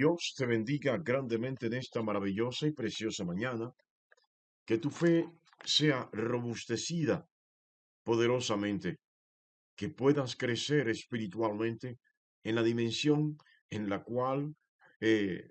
Dios te bendiga grandemente en esta maravillosa y preciosa mañana. Que tu fe sea robustecida poderosamente, que puedas crecer espiritualmente en la dimensión en la cual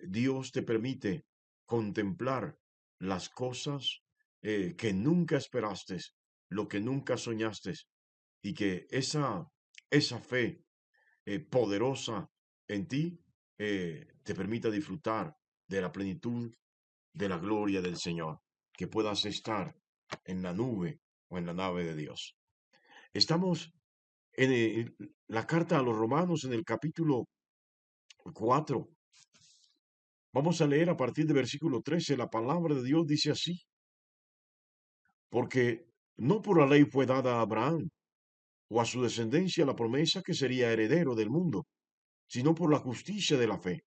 Dios te permite contemplar las cosas que nunca esperaste, lo que nunca soñaste, y que esa fe poderosa en ti te permita disfrutar de la plenitud de la gloria del Señor, que puedas estar en la nube o en la nave de Dios. Estamos en la carta a los Romanos en el capítulo 4. Vamos a leer a partir de versículo 13. La palabra de Dios dice así: porque no por la ley fue dada a Abraham o a su descendencia la promesa que sería heredero del mundo, sino por la justicia de la fe.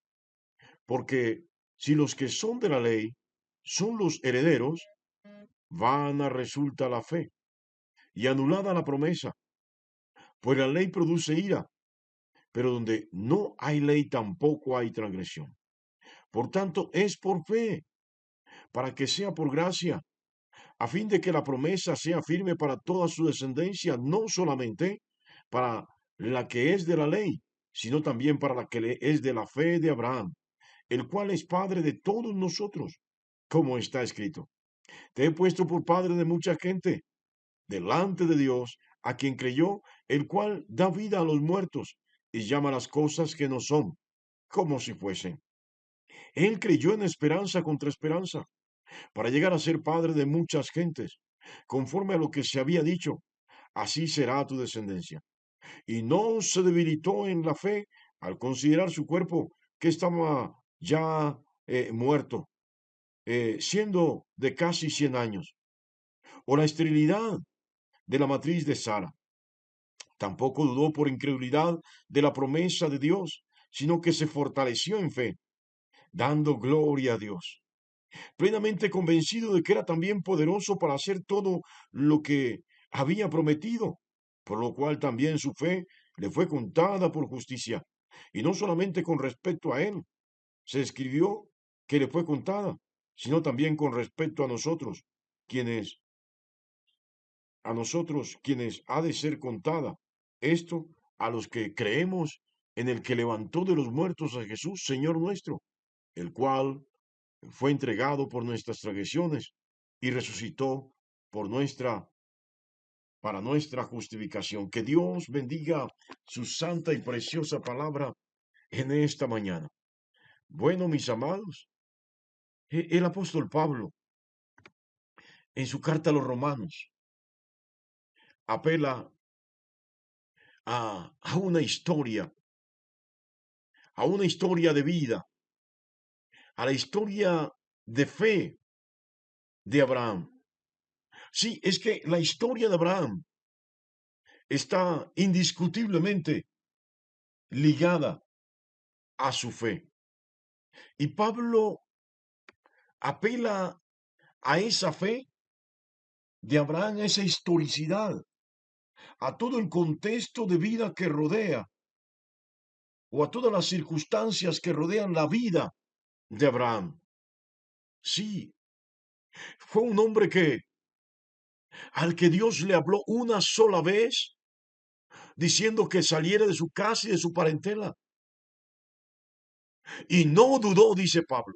Porque si los que son de la ley son los herederos, vana resulta la fe y anulada la promesa, pues la ley produce ira, pero donde no hay ley tampoco hay transgresión. Por tanto, es por fe, para que sea por gracia, a fin de que la promesa sea firme para toda su descendencia, no solamente para la que es de la ley, sino también para la que es de la fe de Abraham, el cual es padre de todos nosotros, como está escrito: te he puesto por padre de mucha gente, delante de Dios, a quien creyó, el cual da vida a los muertos y llama las cosas que no son, como si fuesen. Él creyó en esperanza contra esperanza, para llegar a ser padre de muchas gentes, conforme a lo que se había dicho: así será tu descendencia. Y no se debilitó en la fe al considerar su cuerpo, que estaba ya muerto, siendo de casi 100 años, o la esterilidad de la matriz de Sara. Tampoco dudó por incredulidad de la promesa de Dios, sino que se fortaleció en fe, dando gloria a Dios, plenamente convencido de que era también poderoso para hacer todo lo que había prometido, por lo cual también su fe le fue contada por justicia. Y no solamente con respecto a él se escribió que le fue contada, sino también con respecto quienes quienes ha de ser contada. Esto a los que creemos en el que levantó de los muertos a Jesús, Señor nuestro, el cual fue entregado por nuestras transgresiones y resucitó por para nuestra justificación. Que Dios bendiga su santa y preciosa palabra en esta mañana. Bueno, mis amados, el apóstol Pablo, en su carta a los Romanos, apela a a una historia de vida, a la historia de fe de Abraham. Sí, es que la historia de Abraham está indiscutiblemente ligada a su fe. Y Pablo apela a esa fe de Abraham, a esa historicidad, a todo el contexto de vida que rodea, o a todas las circunstancias que rodean la vida de Abraham. Sí, fue un hombre al que Dios le habló una sola vez, diciendo que saliera de su casa y de su parentela. Y no dudó, dice Pablo.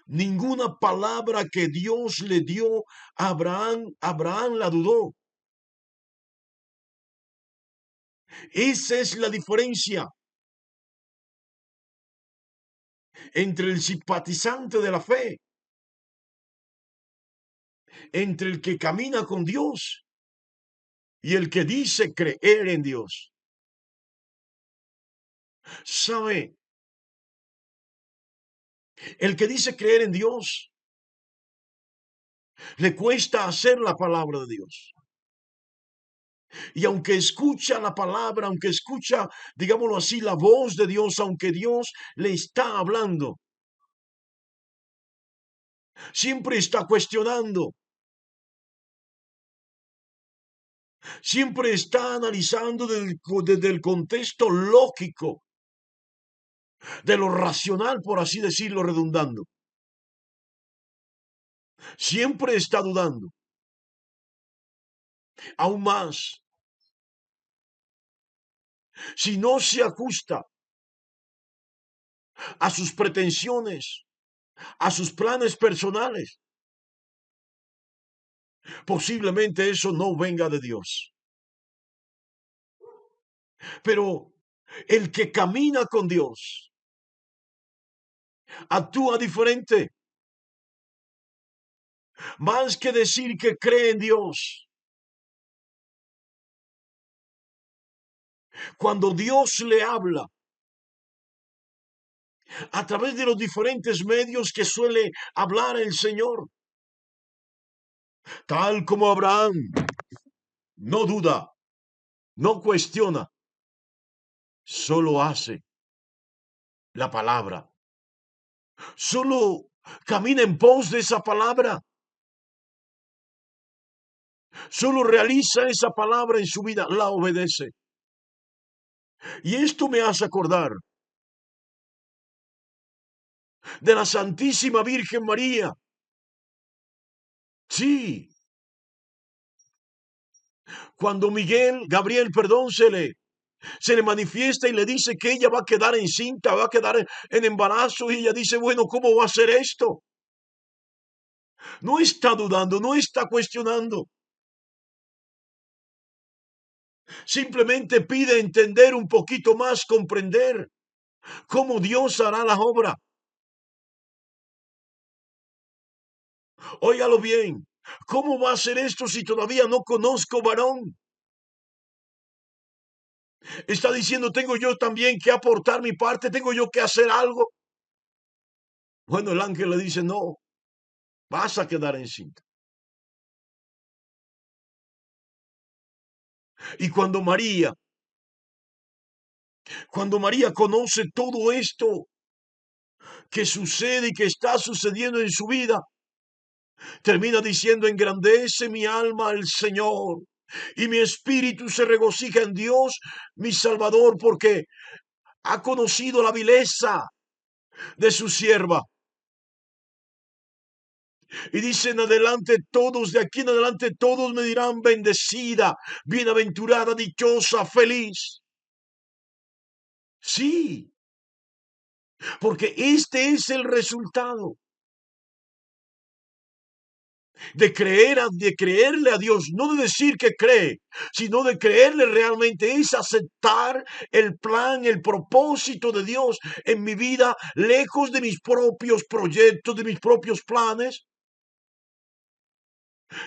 Ninguna palabra que Dios le dio a Abraham la dudó. Esa es la diferencia entre el simpatizante de la fe, entre el que camina con Dios y el que dice creer en Dios. ¿Sabe? El que dice creer en Dios le cuesta hacer la palabra de Dios. Y aunque escucha la palabra, aunque escucha, digámoslo así, la voz de Dios, aunque Dios le está hablando, siempre está cuestionando, siempre está analizando desde el contexto lógico de lo racional, por así decirlo, redundando. Siempre está dudando. Aún más, si no se ajusta a sus pretensiones, a sus planes personales, posiblemente eso no venga de Dios. Pero el que camina con Dios actúa diferente. Más que decir que cree en Dios, cuando Dios le habla a través de los diferentes medios que suele hablar el Señor, tal como Abraham, no duda, no cuestiona, solo hace la palabra, solo camina en pos de esa palabra, solo realiza esa palabra en su vida, la obedece. Y esto me hace acordar de la Santísima Virgen María. Sí, cuando Gabriel, perdón, se le manifiesta y le dice que ella va a quedar encinta, va a quedar en embarazo, y ella dice, bueno, ¿cómo va a ser esto? No está dudando, no está cuestionando. Simplemente pide entender un poquito más, comprender cómo Dios hará la obra. Óigalo bien, ¿cómo va a ser esto si todavía no conozco varón? Está diciendo, tengo yo también que aportar mi parte, tengo yo que hacer algo. Bueno, el ángel le dice, no, vas a quedar encinta. Y cuando María conoce todo esto que sucede y que está sucediendo en su vida, termina diciendo, engrandece mi alma al Señor y mi espíritu se regocija en Dios, mi Salvador, porque ha conocido la vileza de su sierva. Y dice en adelante todos, de aquí en adelante todos me dirán bendecida, bienaventurada, dichosa, feliz. Sí, porque este es el resultado de creerle a Dios, no de decir que cree, sino de creerle realmente, es aceptar el plan, el propósito de Dios en mi vida, lejos de mis propios proyectos, de mis propios planes,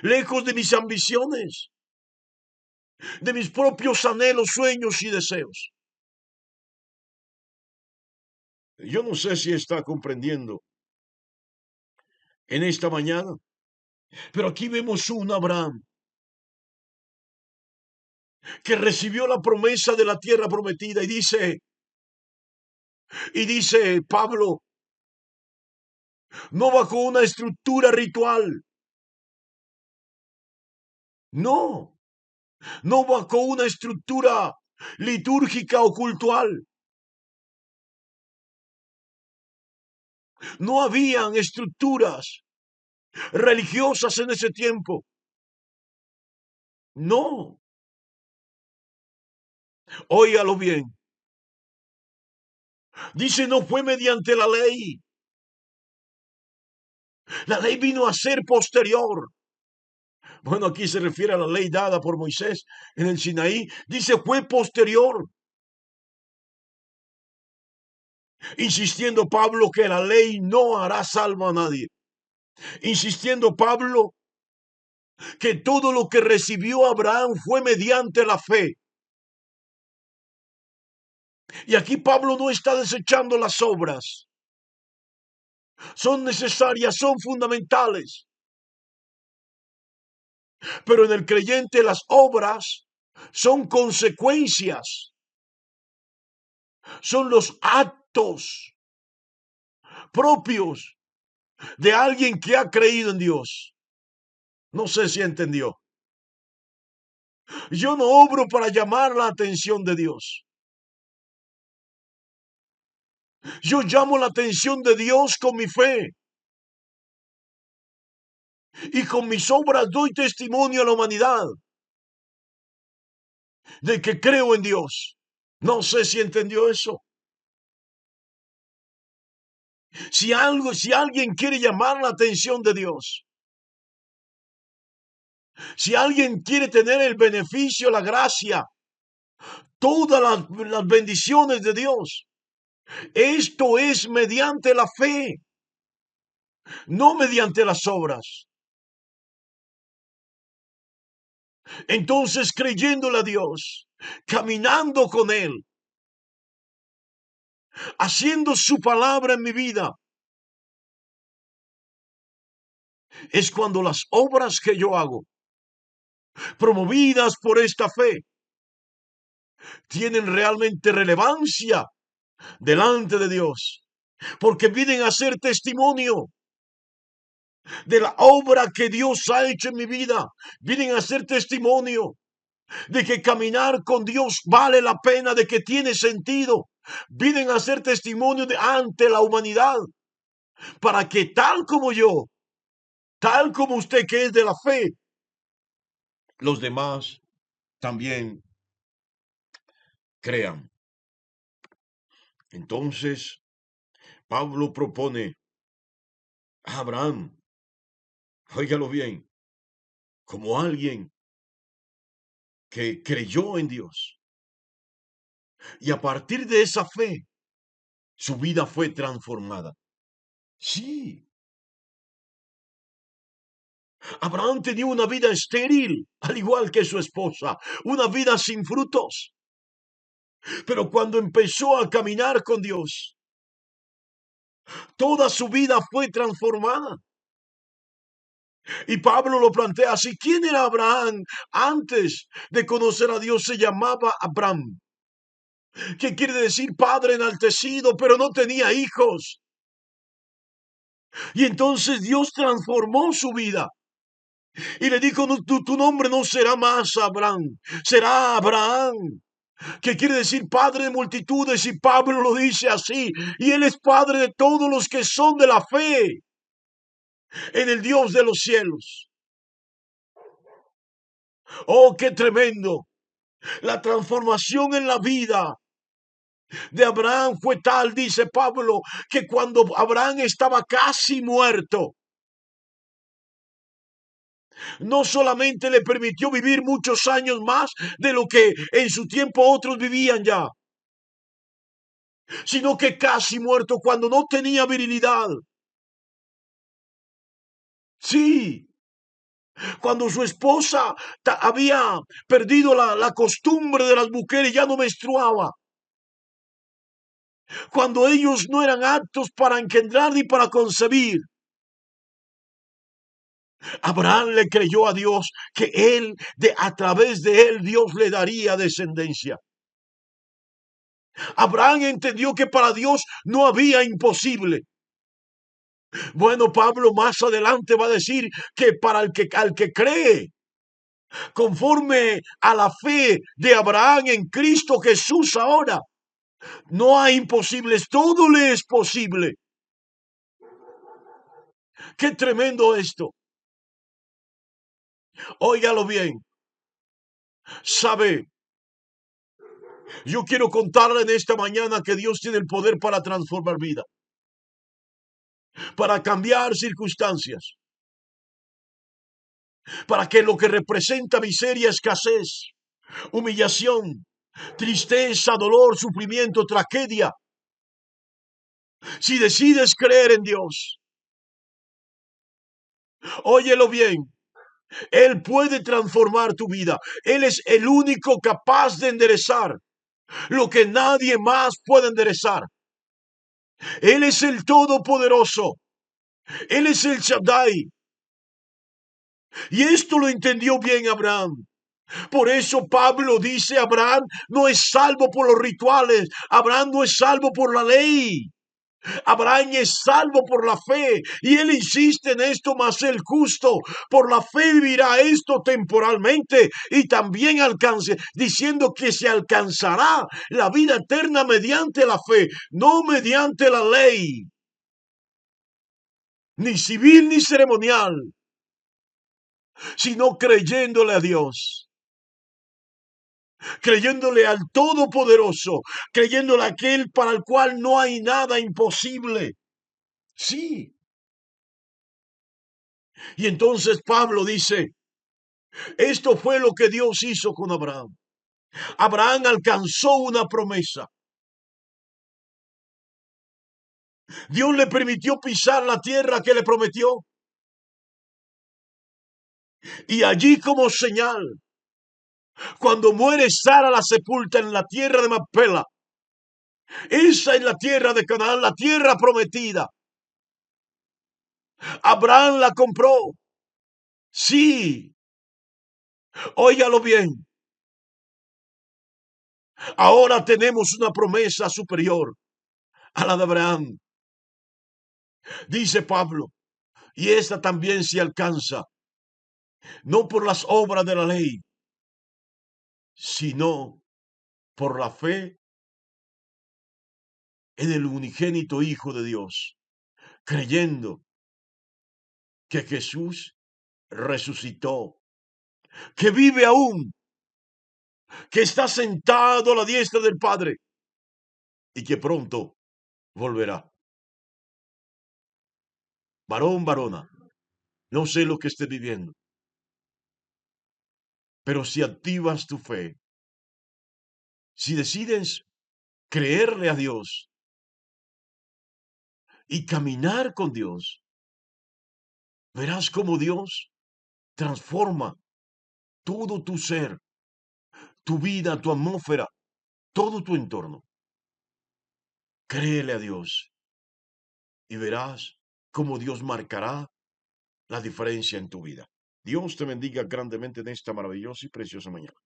lejos de mis ambiciones, de mis propios anhelos, sueños y deseos. Yo no sé si está comprendiendo en esta mañana, pero aquí vemos un Abraham que recibió la promesa de la tierra prometida y dice Pablo, no bajo una estructura ritual, no, no bajo una estructura litúrgica o cultural. No habían estructuras religiosas en ese tiempo. No, óigalo bien. Dice, no fue mediante la ley. La ley vino a ser posterior. Bueno, aquí se refiere a la ley dada por Moisés en el Sinaí. Dice, fue posterior. Insistiendo Pablo que la ley no hará salvo a nadie. Insistiendo Pablo que todo lo que recibió Abraham fue mediante la fe. Y aquí Pablo no está desechando las obras. Son necesarias, son fundamentales. Pero en el creyente las obras son consecuencias, son los actos propios de alguien que ha creído en Dios. No sé si entendió. Yo no obro para llamar la atención de Dios. Yo llamo la atención de Dios con mi fe y con mis obras doy testimonio a la humanidad de que creo en Dios. No sé si entendió eso. Si alguien quiere llamar la atención de Dios, si alguien quiere tener el beneficio, la gracia, todas las bendiciones de Dios, esto es mediante la fe, no mediante las obras. Entonces, creyéndole a Dios, caminando con Él, haciendo su palabra en mi vida, es cuando las obras que yo hago, promovidas por esta fe, tienen realmente relevancia delante de Dios, porque vienen a ser testimonio de la obra que Dios ha hecho en mi vida, vienen a ser testimonio de que caminar con Dios vale la pena, de que tiene sentido, vienen a ser testimonio ante la humanidad, para que tal como yo, tal como usted que es de la fe, los demás también crean. Entonces, Pablo propone a Abraham, óigalo bien, como alguien que creyó en Dios. Y a partir de esa fe, su vida fue transformada. Sí, Abraham tenía una vida estéril, al igual que su esposa, una vida sin frutos. Pero cuando empezó a caminar con Dios, toda su vida fue transformada. Y Pablo lo plantea así: ¿quién era Abraham antes de conocer a Dios? Se llamaba Abraham, que quiere decir padre enaltecido, pero no tenía hijos. Y entonces Dios transformó su vida y le dijo: no, tu nombre no será más Abraham, será Abraham, que quiere decir padre de multitudes. Y Pablo lo dice así: y él es padre de todos los que son de la fe en el Dios de los cielos. Oh, qué tremendo. La transformación en la vida de Abraham fue tal, dice Pablo, que cuando Abraham estaba casi muerto, no solamente le permitió vivir muchos años más de lo que en su tiempo otros vivían ya, sino que casi muerto, cuando no tenía virilidad. Sí, cuando su esposa había perdido la costumbre de las mujeres, ya no menstruaba. Cuando ellos no eran aptos para engendrar ni para concebir, Abraham le creyó a Dios que a través de él, Dios le daría descendencia. Abraham entendió que para Dios no había imposible. Bueno, Pablo más adelante va a decir que para al que cree, conforme a la fe de Abraham en Cristo Jesús ahora, no hay imposibles, todo le es posible. Qué tremendo esto. Óigalo bien. Sabe, yo quiero contarle en esta mañana que Dios tiene el poder para transformar vida, para cambiar circunstancias, para que lo que representa miseria, escasez, humillación, tristeza, dolor, sufrimiento, tragedia, si decides creer en Dios, óyelo bien, Él puede transformar tu vida. Él es el único capaz de enderezar lo que nadie más puede enderezar. Él es el Todopoderoso. Él es el Shaddai. Y esto lo entendió bien Abraham. Por eso Pablo dice: Abraham no es salvo por los rituales. Abraham no es salvo por la ley. Abraham es salvo por la fe y él insiste en esto, mas el justo por la fe vivirá esto temporalmente y también alcance, diciendo que se alcanzará la vida eterna mediante la fe, no mediante la ley, ni civil ni ceremonial, sino creyéndole a Dios, creyéndole al Todopoderoso, creyéndole a aquel para el cual no hay nada imposible. Sí. Y entonces Pablo dice, esto fue lo que Dios hizo con Abraham. Abraham alcanzó una promesa. Dios le permitió pisar la tierra que le prometió. Y allí como señal, cuando muere Sara la sepulta en la tierra de Macpela. Esa es la tierra de Canaán, la tierra prometida. Abraham la compró. Sí, óigalo bien. Ahora tenemos una promesa superior a la de Abraham. Dice Pablo, y esta también se alcanza, no por las obras de la ley, sino por la fe en el unigénito Hijo de Dios, creyendo que Jesús resucitó, que vive aún, que está sentado a la diestra del Padre y que pronto volverá. Varón, varona, no sé lo que esté viviendo, pero si activas tu fe, si decides creerle a Dios y caminar con Dios, verás cómo Dios transforma todo tu ser, tu vida, tu atmósfera, todo tu entorno. Créele a Dios y verás cómo Dios marcará la diferencia en tu vida. Dios te bendiga grandemente en esta maravillosa y preciosa mañana.